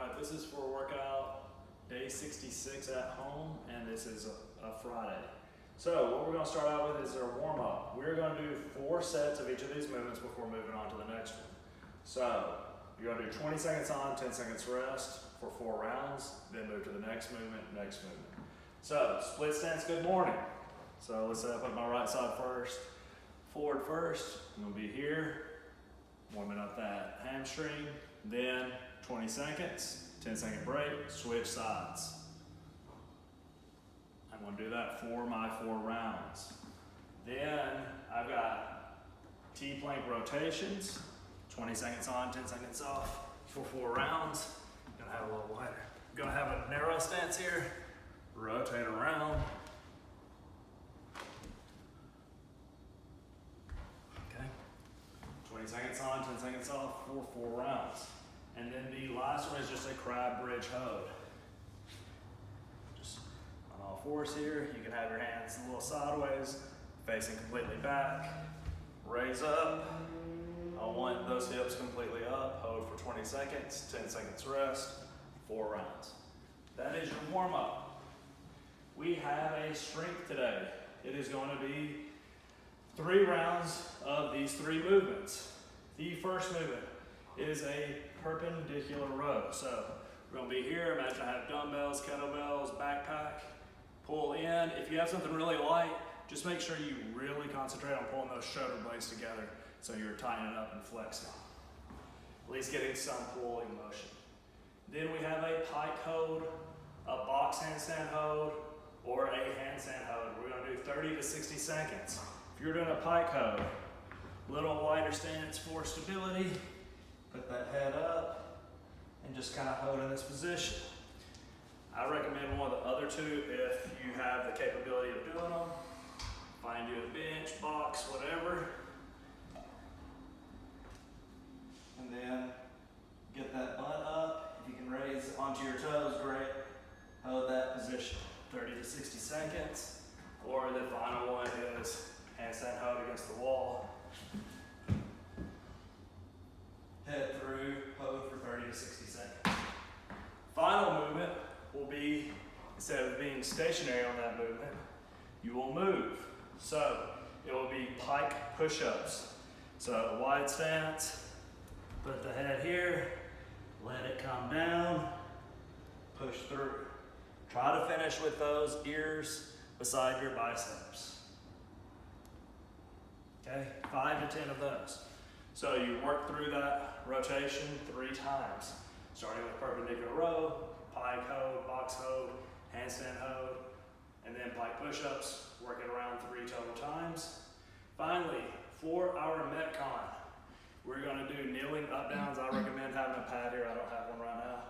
Alright, this is for workout day 66 at home, and this is a Friday. So what we're going to start out with is our warm-up. We're going to do 4 sets of each of these movements before moving on to the next one. So you're going to do 20 seconds on, 10 seconds rest for 4 rounds, then move to the next movement, So split stance, good morning. So let's say I put my right side first, forward first. I'm going to be here, warming up that hamstring, then 20 seconds, 10-second break, switch sides. I'm going to do that for my 4 rounds. Then I've got T-plank rotations, 20 seconds on, 10 seconds off for 4 rounds. Gonna have a little wider. Gonna have a narrow stance here, rotate around. Okay, 20 seconds on, 10 seconds off for 4 rounds. And then the last one is just a crab bridge hold. Just on all 4s here, you can have your hands a little sideways, facing completely back, raise up. I want those hips completely up, hold for 20 seconds, 10 seconds rest, 4 rounds. That is your warm up. We have a strength today. It is going to be 3 rounds of these 3 movements. The first movement is a perpendicular row. So we're going to be here. Imagine I have dumbbells, kettlebells, backpack. Pull in. If you have something really light, just make sure you really concentrate on pulling those shoulder blades together so you're tightening up and flexing. At least getting some pulling motion. Then we have a pike hold, a box handstand hold, or a handstand hold. We're going to do 30 to 60 seconds. If you're doing a pike hold, little wider stance for stability. Put that head up and just kind of hold in this position. I recommend one of the other 2 if you have the capability of doing them. Find you a bench, box, whatever. And then get that butt up. If you can raise onto your toes, great. Hold that position 30 to 60 seconds. Or the final one is handstand hold against the wall. Head through, hold for 30 to 60 seconds. Final movement will be, instead of being stationary on that movement, you will move. So it will be pike push-ups. So wide stance, put the head here, let it come down, push through. Try to finish with those ears beside your biceps. Okay, 5 to 10 of those. So you work through that rotation 3 times, starting with perpendicular row, pike hold, box hold, handstand hold, and then pike push-ups, work it around 3 total times. Finally, for our Metcon, we're going to do kneeling up-downs. I recommend having a pad here. I don't have one right now.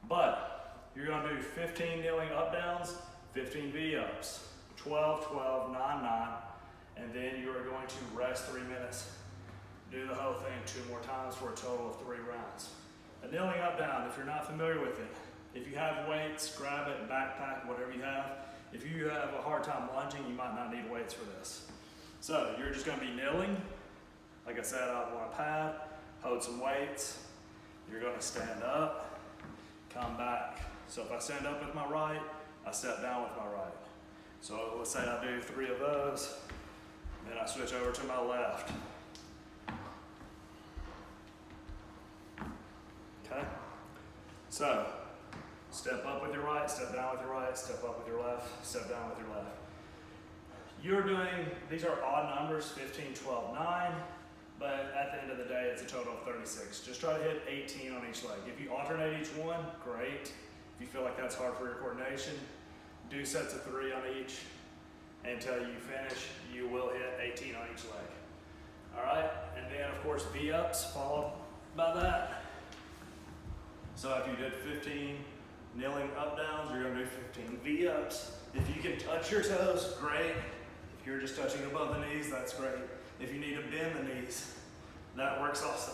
But you're going to do 15 kneeling up-downs, 15 V-ups, 12, 12, 9, 9, and then you are going to rest 3 minutes. Do the whole thing 2 more times for a total of 3 rounds. A kneeling up down, if you're not familiar with it, if you have weights, grab it, backpack, whatever you have. If you have a hard time lunging, you might not need weights for this. So you're just going to be kneeling. Like I said, I want a pad, hold some weights. You're going to stand up, come back. So if I stand up with my right, I step down with my right. So let's say I do 3 of those, then I switch over to my left. Okay, so step up with your right, step down with your right, step up with your left, step down with your left. You're doing, these are odd numbers, 15, 12, 9, but at the end of the day, it's a total of 36. Just try to hit 18 on each leg. If you alternate each one, great. If you feel like that's hard for your coordination, do sets of 3 on each. Until you finish, you will hit 18 on each leg. All right, and then of course, V-ups followed by that. So if you did 15 kneeling up downs, you're gonna do 15 V-ups. If you can touch your toes, great. If you're just touching above the knees, that's great. If you need to bend the knees, that works also.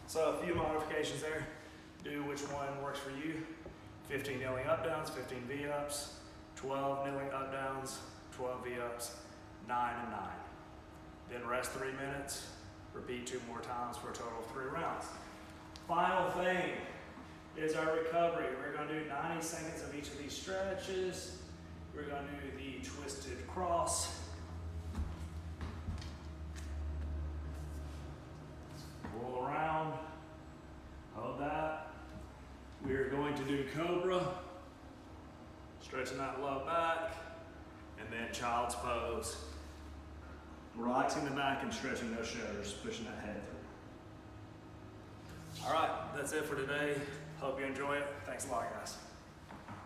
So a few modifications there. Do which one works for you. 15 kneeling up downs, 15 V-ups, 12 kneeling up downs, 12 V-ups, 9 and 9. Then rest 3 minutes, repeat 2 more times for a total of 3 rounds. Final thing, is our recovery. We're going to do 90 seconds of each of these stretches. We're going to do the twisted cross. Roll around. Hold that. We are going to do cobra. Stretching that low back. And then child's pose. Relaxing the back and stretching those shoulders, pushing that head through. All right, that's it for today. Hope you enjoy it. Thanks a lot, guys.